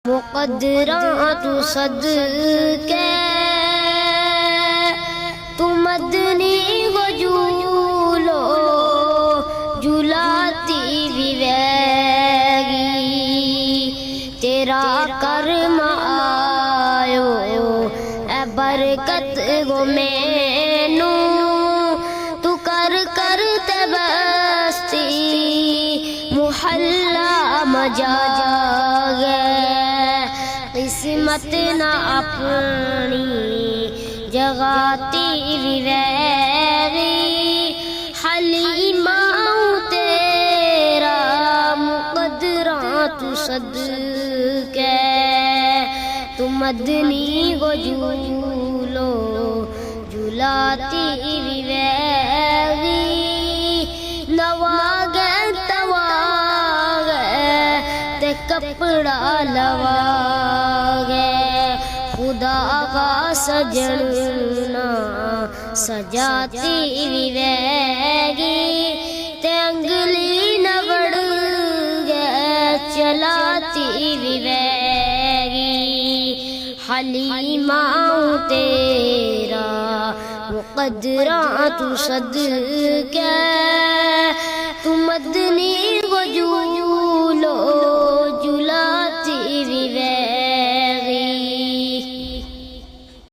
مقدرات صدقے تو مدنی گجولو جلاتی بھی ویگی تیرا کرم آیو اے برکت گو مینو تو کر تے بستی محلہ مجاگے قسمت نہ اپنی جگاتی بھی ویری حلیمہ تیرا مقدرات صدقے تو مدنی گجولو جلاتی بھی ویری نواگے تے کپڑا لواگے خدا کا سجنا سجاتی بھی ویگی تے انگلی نگڑ گے چلاتی بھی ویگی حلیمہ تیرا مقدرات صدقے